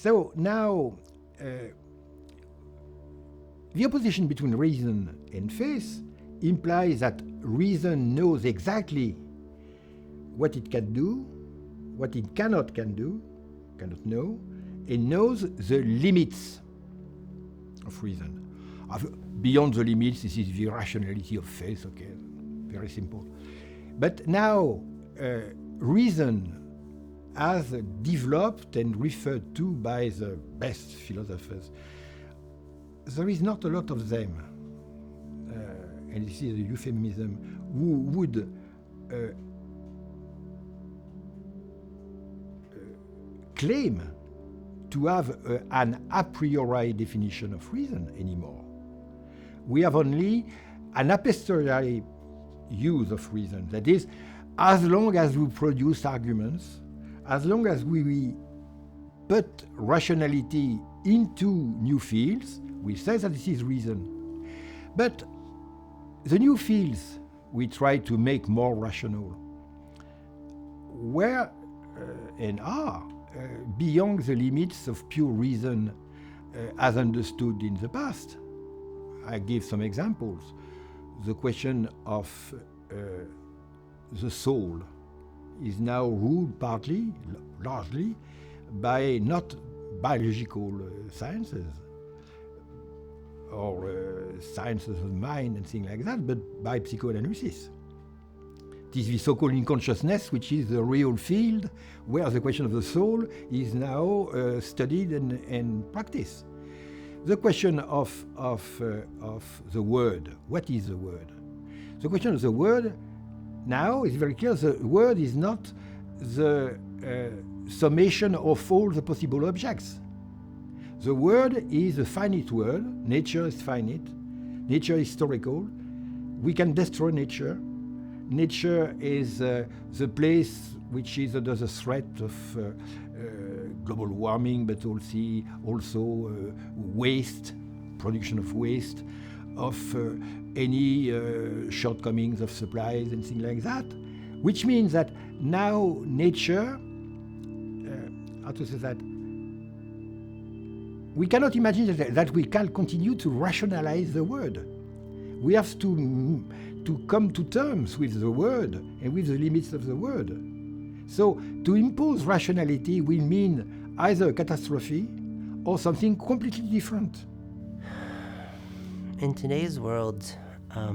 So now, the opposition between reason and faith implies that reason knows exactly what it can do, what it cannot know, and knows the limits of reason. Beyond the limits, this is the rationality of faith, okay, very simple. But now, reason, as developed and referred to by the best philosophers, there is not a lot of them, and this is a euphemism, who would claim to have an a priori definition of reason anymore. We have only an a posteriori use of reason. That is, as long as we produce arguments, as long as we put rationality into new fields, we say that this is reason. But the new fields we try to make more rational were and are beyond the limits of pure reason as understood in the past. I give some examples. The question of the soul is now ruled partly, largely, by not biological sciences or sciences of mind and things like that, but by psychoanalysis. It is the so-called unconsciousness, which is the real field where the question of the soul is now studied and practiced. The question of the word, what is the word? The question of the word now is very clear. The word is not the summation of all the possible objects. The word is a finite word. Nature is finite. Nature is historical. We can destroy nature. Nature is the place which is under the threat of global warming, but also waste, production of waste, of any shortcomings of supplies and things like that. Which means that now nature, how to say that, we cannot imagine that we can continue to rationalize the word. We have to come to terms with the word and with the limits of the word. So to impose rationality will mean either a catastrophe or something completely different. In today's world, a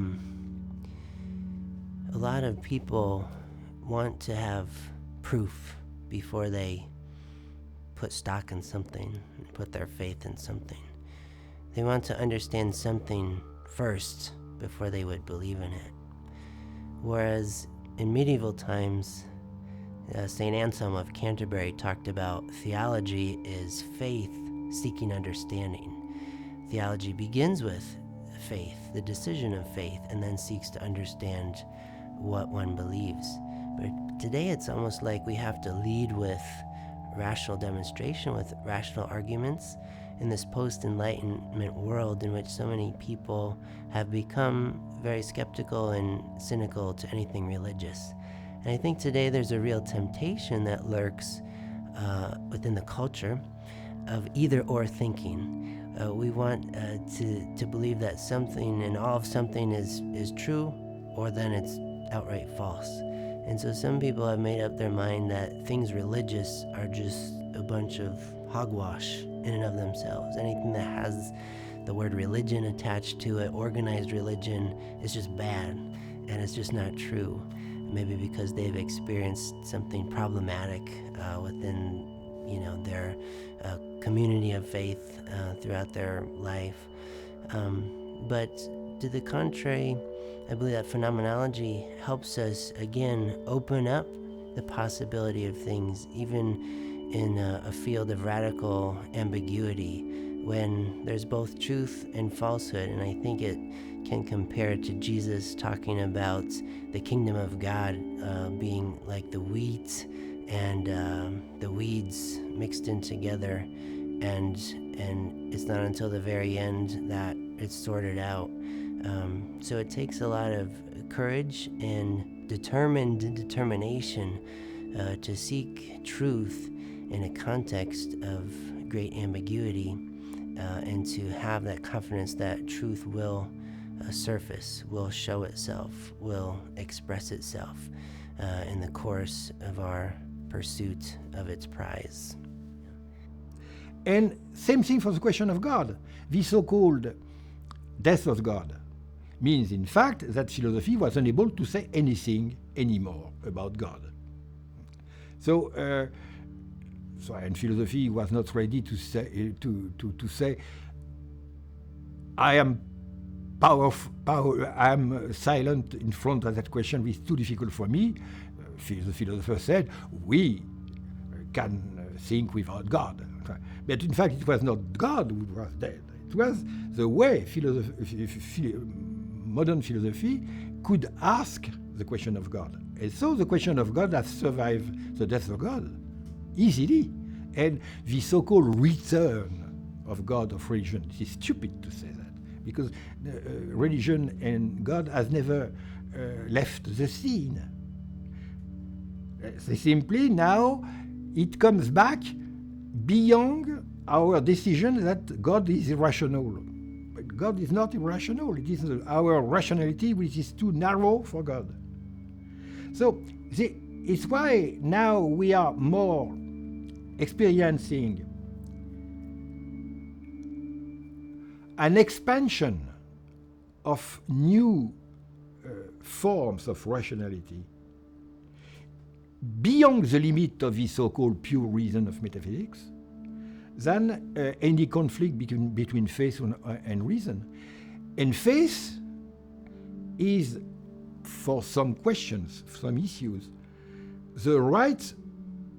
lot of people want to have proof before they put stock in something, put their faith in something. They want to understand something first before they would believe in it. Whereas in medieval times, St. Anselm of Canterbury talked about theology is faith seeking understanding. Theology begins with faith, the decision of faith, and then seeks to understand what one believes. But today it's almost like we have to lead with rational demonstration, with rational arguments, in this post-enlightenment world in which so many people have become very skeptical and cynical to anything religious. And I think today there's a real temptation that lurks within the culture of either-or thinking. We want to believe that something and all of something is true, or then it's outright false. And so some people have made up their mind that things religious are just a bunch of hogwash in and of themselves. Anything that has the word religion attached to it, organized religion, is just bad, and it's just not true. Maybe because they've experienced something problematic within, their community of faith throughout their life. But to the contrary, I believe that phenomenology helps us, again, open up the possibility of things, even in a field of radical ambiguity, when there's both truth and falsehood. And I think it can compare to Jesus talking about the kingdom of God being like the wheat and the weeds mixed in together, and it's not until the very end that it's sorted out. So it takes a lot of courage and determination to seek truth in a context of great ambiguity, and to have that confidence that truth will surface, will show itself, will express itself in the course of our pursuit of its prize. And same thing for the question of God. The so-called death of God means, in fact, that philosophy was unable to say anything anymore about God. So and philosophy was not ready to say, to say, I am I am silent in front of that question. It's too difficult for me. The philosopher said, we can think without God. But in fact, it was not God who was dead. It was the way modern philosophy could ask the question of God. And so the question of God has survived the death of God easily. And the so-called return of God of religion, it is stupid to say that, because religion and God has never left the scene. Simply now it comes back beyond our decision that God is irrational. But God is not irrational. It is our rationality which is too narrow for God. So it's why now we are more experiencing an expansion of new forms of rationality beyond the limit of the so-called pure reason of metaphysics than any conflict between faith and reason. And faith is, for some questions, some issues, the right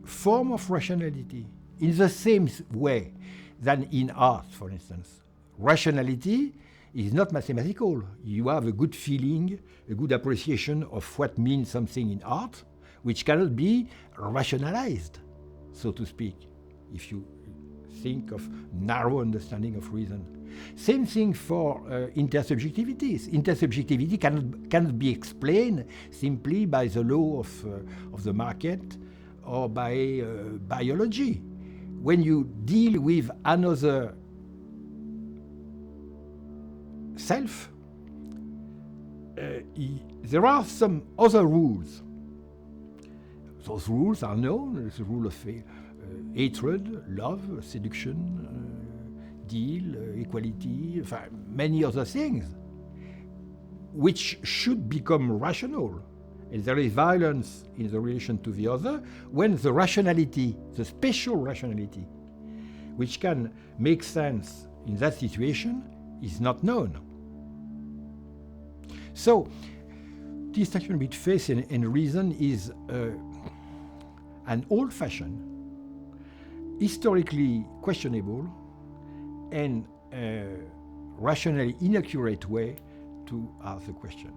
form of rationality, in the same way than in art, for instance. Rationality is not mathematical. You have a good feeling, a good appreciation of what means something in art, which cannot be rationalized, so to speak, if you think of narrow understanding of reason. Same thing for intersubjectivities. Intersubjectivity cannot be explained simply by the law of the market or by biology. When you deal with another self, there are some other rules. Those rules are known. There's the rule of hatred, love, seduction, deal, equality, many other things, which should become rational. And there is violence in the relation to the other when the rationality, the special rationality, which can make sense in that situation, is not known. So, distinction between faith and reason is an old-fashioned, historically questionable, and rationally inaccurate way to ask the question.